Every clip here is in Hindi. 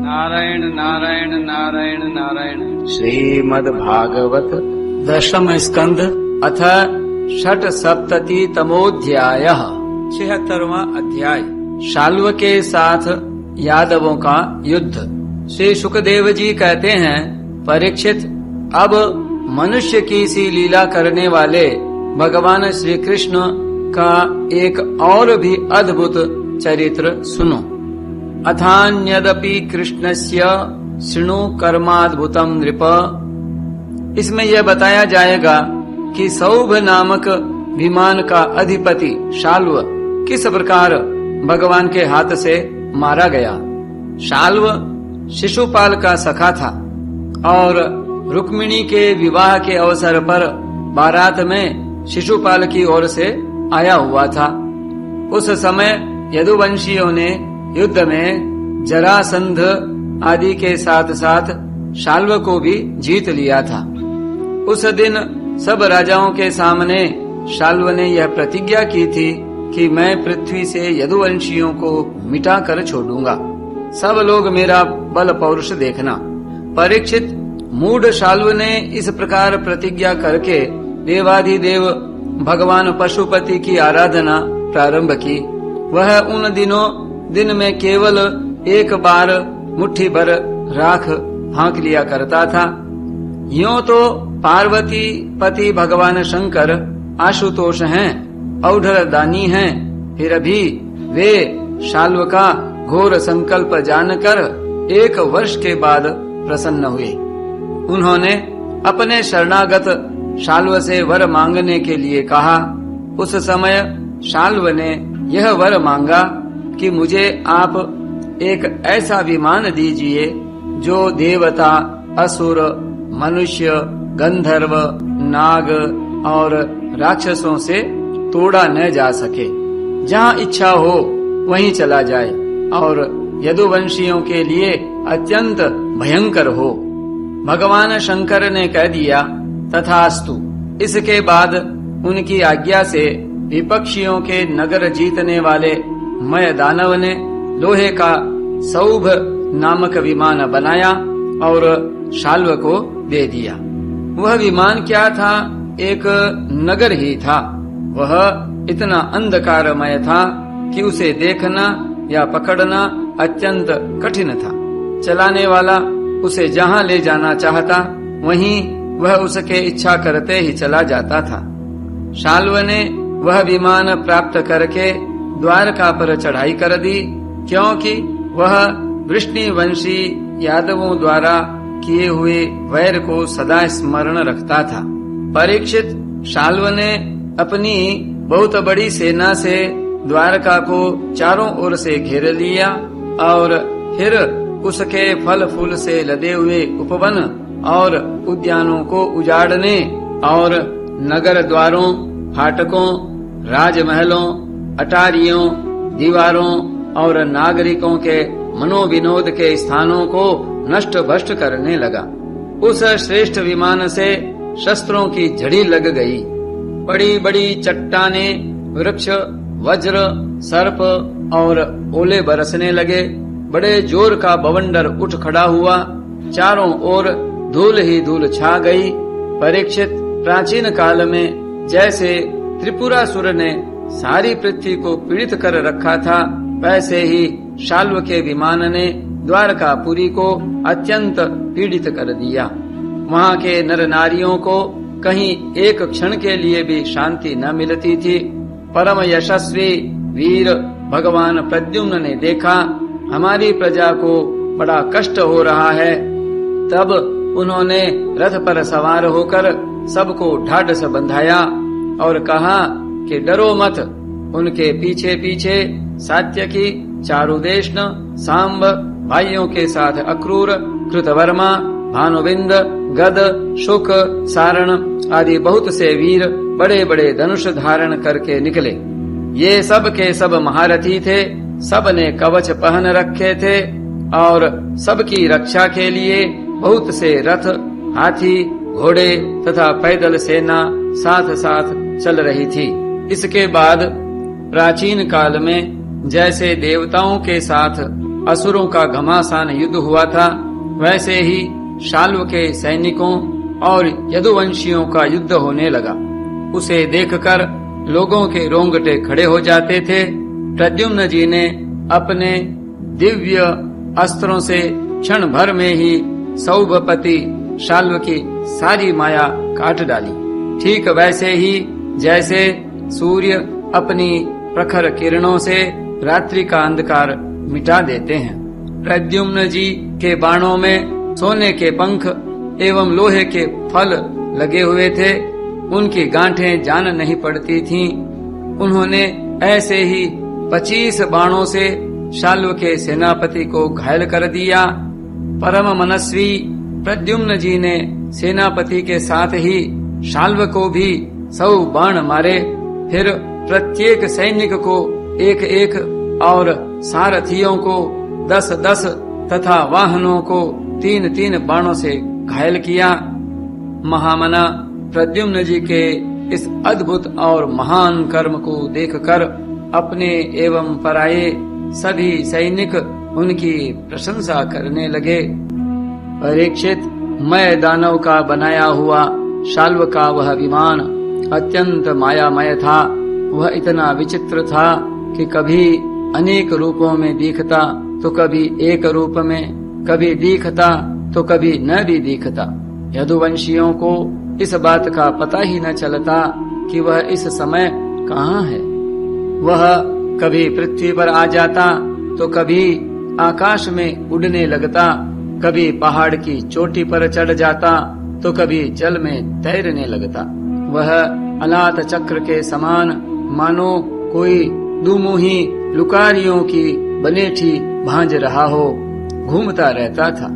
नारायण नारायण नारायण नारायण। श्रीमद्भागवत दशम स्कंध अथ षट सप्तति तमोध्यायः 76वां अध्याय। शाल्व के साथ यादवों का युद्ध। श्री सुखदेव जी कहते हैं, परीक्षित, अब मनुष्य की सी लीला करने वाले भगवान श्री कृष्ण का एक और भी अद्भुत चरित्र सुनो। अथान्यदपि कृष्णस्य शृणु कर्माद्भुतम नृप। इसमें यह बताया जाएगा कि सौभ नामक विमान का अधिपति शाल्व किस प्रकार भगवान के हाथ से मारा गया। शाल्व शिशुपाल का सखा था और रुक्मिणी के विवाह के अवसर पर बारात में शिशुपाल की ओर से आया हुआ था। उस समय यदुवंशियों ने युद्ध में जरासंध आदि के साथ साथ शाल्व को भी जीत लिया था। उस दिन सब राजाओं के सामने शाल्व ने यह प्रतिज्ञा की थी कि मैं पृथ्वी से यदुवंशियों को मिटा कर छोड़ूंगा। सब लोग मेरा बल पौरुष देखना। परीक्षित, मूढ़ शाल्व ने इस प्रकार प्रतिज्ञा करके देवाधिदेव भगवान पशुपति की आराधना प्रारंभ की। वह उन दिनों दिन में केवल एक बार मुट्ठी भर राख हाँक लिया करता था। यूं तो पार्वती पति भगवान शंकर आशुतोष हैं, औढ़ दानी हैं, फिर भी वे शाल्व का घोर संकल्प जानकर 1 वर्ष के बाद प्रसन्न हुए। उन्होंने अपने शरणागत शाल्व से वर मांगने के लिए कहा। उस समय शाल्व ने यह वर मांगा कि मुझे आप एक ऐसा विमान दीजिए जो देवता, असुर, मनुष्य, गंधर्व, नाग और राक्षसों से तोड़ा न जा सके। जहाँ इच्छा हो वहीं चला जाए और यदुवंशियों के लिए अत्यंत भयंकर हो। भगवान शंकर ने कह दिया, तथास्तु। इसके बाद उनकी आज्ञा से विपक्षियों के नगर जीतने वाले मय दानव ने लोहे का सौभ नामक विमान बनाया और शाल्व को दे दिया। वह विमान क्या था? एक नगर ही था। वह इतना अंधकारमय था कि उसे देखना या पकड़ना अत्यंत कठिन था। चलाने वाला उसे जहाँ ले जाना चाहता वहीं वह उसके इच्छा करते ही चला जाता था। शाल्व ने वह विमान प्राप्त करके द्वारका पर चढ़ाई कर दी, क्योंकि वह वृष्णिवंशी यादवों द्वारा किए हुए वैर को सदा स्मरण रखता था। परीक्षित, शाल्व ने अपनी बहुत बड़ी सेना से द्वारका को चारों ओर से घेर लिया और फिर उसके फल फूल से लदे हुए उपवन और उद्यानों को उजाड़ने और नगर द्वारों, फाटकों, राजमहलों, अटारियों, दीवारों और नागरिकों के मनोविनोद के स्थानों को नष्ट भ्रष्ट करने लगा। उस श्रेष्ठ विमान से शस्त्रों की झड़ी लग गई। बड़ी बड़ी चट्टानें, वृक्ष, वज्र, सर्प और ओले बरसने लगे। बड़े जोर का बवंडर उठ खड़ा हुआ। चारों ओर धूल ही धूल छा गई। परीक्षित, प्राचीन काल में जैसे त्रिपुरासुर ने सारी पृथ्वी को पीड़ित कर रखा था, वैसे ही शाल्व के विमान ने द्वारकापुरी को अत्यंत पीड़ित कर दिया। वहाँ के नर नारियों को कहीं एक क्षण के लिए भी शांति न मिलती थी। परम यशस्वी वीर भगवान प्रद्युम्न ने देखा हमारी प्रजा को बड़ा कष्ट हो रहा है। तब उन्होंने रथ पर सवार होकर सबको ढाढ़स बंधाया और कहा कि डरो मत। उनके पीछे पीछे सात्यकी, चारुदेशन, सांब भाइयों के साथ अक्रूर, कृतवर्मा, भानुबिंद, गद, शुक, सारण आदि बहुत से वीर बड़े बड़े धनुष धारण करके निकले। ये सब के सब महारथी थे। सब ने कवच पहन रखे थे और सबकी रक्षा के लिए बहुत से रथ, हाथी, घोड़े तथा पैदल सेना साथ साथ चल रही थी। इसके बाद प्राचीन काल में जैसे देवताओं के साथ असुरों का घमासान युद्ध हुआ था, वैसे ही शाल्व के सैनिकों और यदुवंशियों का युद्ध होने लगा। उसे देखकर लोगों के रोंगटे खड़े हो जाते थे। प्रद्युम्न जी ने अपने दिव्य अस्त्रों से क्षण भर में ही सौभपति शाल्व की सारी माया काट डाली। ठीक वैसे ही जैसे सूर्य अपनी प्रखर किरणों से रात्रि का अंधकार मिटा देते हैं। प्रद्युम्न जी के बाणों में सोने के पंख एवं लोहे के फल लगे हुए थे। उनकी गांठें जान नहीं पड़ती थीं। उन्होंने ऐसे ही 25 बाणों से शाल्व के सेनापति को घायल कर दिया। परम मनस्वी प्रद्युम्न जी ने सेनापति के साथ ही शाल्व को भी 100 बाण मारे। फिर प्रत्येक सैनिक को 1-1 और सारथियों को 10-10 तथा वाहनों को 3-3 बाणों से घायल किया। महामना प्रद्युम्न जी के इस अद्भुत और महान कर्म को देखकर अपने एवं पराये सभी सैनिक उनकी प्रशंसा करने लगे। परीक्षित, मैं दानव का बनाया हुआ शाल्व का वह विमान अत्यंत मायामय था। वह इतना विचित्र था कि कभी अनेक रूपों में दिखता तो कभी एक रूप में, कभी दिखता तो कभी न भी दिखता। यदुवंशियों को इस बात का पता ही न चलता कि वह इस समय कहाँ है। वह कभी पृथ्वी पर आ जाता तो कभी आकाश में उड़ने लगता, कभी पहाड़ की चोटी पर चढ़ जाता तो कभी जल में तैरने लगता। वह अनाथ चक्र के समान मानो कोई दुमुही लुकारियों की बनेठी भांज रहा हो घूमता रहता था।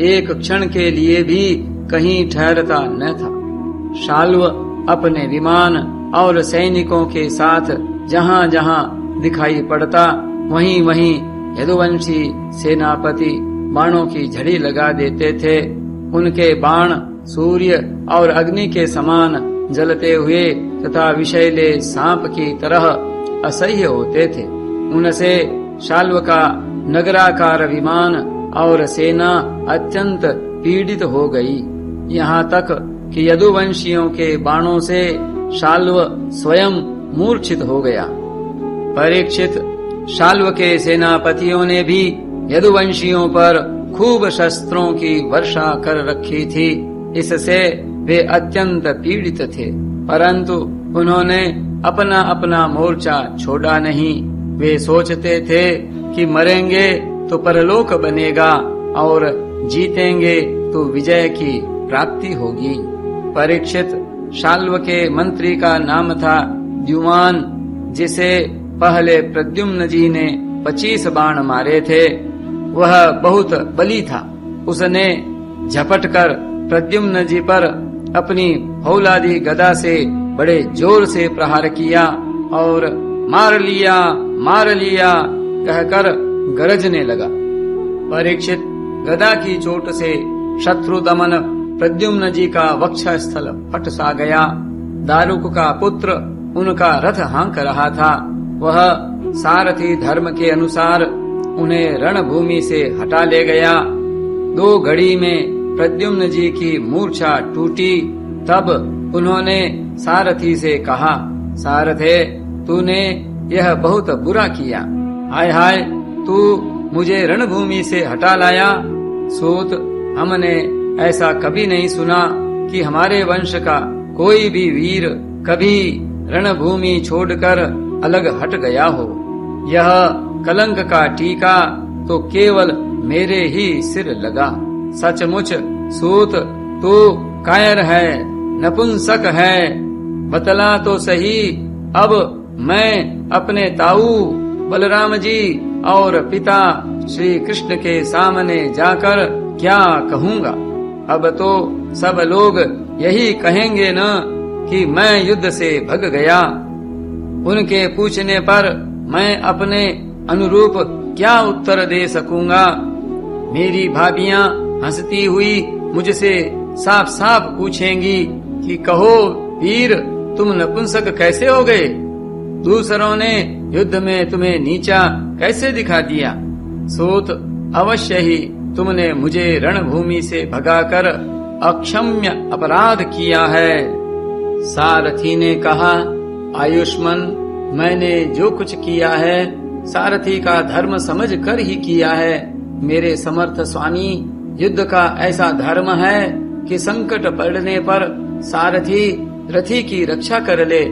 एक क्षण के लिए भी कहीं ठहरता न था। शाल्व अपने विमान और सैनिकों के साथ जहाँ जहाँ दिखाई पड़ता वहीं वहीं यदुवंशी सेनापति बाणों की झड़ी लगा देते थे। उनके बाण सूर्य और अग्नि के समान जलते हुए तथा विषैले सांप की तरह असह्य होते थे। उनसे शाल्व का नगराकार विमान और सेना अत्यंत पीड़ित हो गई। यहाँ तक कि यदुवंशियों के बाणों से शाल्व स्वयं मूर्छित हो गया। परीक्षित, शाल्व के सेनापतियों ने भी यदुवंशियों पर खूब शस्त्रों की वर्षा कर रखी थी। इससे वे अत्यंत पीड़ित थे, परंतु उन्होंने अपना अपना मोर्चा छोड़ा नहीं। वे सोचते थे कि मरेंगे तो परलोक बनेगा और जीतेंगे तो विजय की प्राप्ति होगी। परीक्षित, शाल्व के मंत्री का नाम था द्युमान, जिसे पहले प्रद्युम्न जी ने 25 बाण मारे थे। वह बहुत बली था। उसने झपटकर प्रद्युम्न जी पर अपनी फौलादी गदा से बड़े जोर से प्रहार किया और मार लिया कहकर गरजने लगा। परीक्षित, गदा की चोट से शत्रु दमन प्रद्युम्न जी का वक्षस्थल फट सा गया। दारुक का पुत्र उनका रथ हाँक रहा था। वह सारथी धर्म के अनुसार उन्हें रणभूमि से हटा ले गया। 2 घड़ी में प्रद्युम्न जी की मूर्छा टूटी। तब उन्होंने सारथी से कहा, सारथे, तूने यह बहुत बुरा किया। हाय हाय, तू मुझे रणभूमि से हटा लाया। सूत, हमने ऐसा कभी नहीं सुना कि हमारे वंश का कोई भी वीर कभी रणभूमि छोड़कर अलग हट गया हो। यह कलंक का टीका तो केवल मेरे ही सिर लगा। सचमुच सूत, तू कायर है, नपुंसक है। बतला तो सही, अब मैं अपने ताऊ बलराम जी और पिता श्री कृष्ण के सामने जाकर क्या कहूँगा। अब तो सब लोग यही कहेंगे न कि मैं युद्ध से भग गया। उनके पूछने पर मैं अपने अनुरूप क्या उत्तर दे सकूंगा। मेरी भाभियां हंसती हुई मुझसे साफ साफ पूछेंगी कि कहो वीर, तुम नपुंसक कैसे हो गए? दूसरों ने युद्ध में तुम्हें नीचा कैसे दिखा दिया? सूत, अवश्य ही तुमने मुझे रणभूमि से भगाकर अक्षम्य अपराध किया है। सारथी ने कहा, आयुष्मान, मैंने जो कुछ किया है सारथी का धर्म समझ कर ही किया है। मेरे समर्थ स्वामी, युद्ध का ऐसा धर्म है कि संकट पड़ने पर सारथी रथी की रक्षा कर ले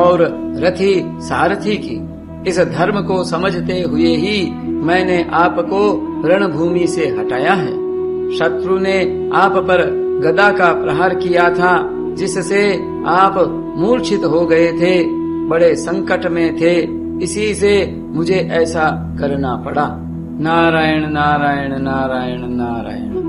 और रथी सारथी की। इस धर्म को समझते हुए ही मैंने आपको रणभूमि से हटाया है। शत्रु ने आप पर गदा का प्रहार किया था, जिससे आप मूर्छित हो गए थे, बड़े संकट में थे, इसी से मुझे ऐसा करना पड़ा। नारायण नारायण नारायण नारायण।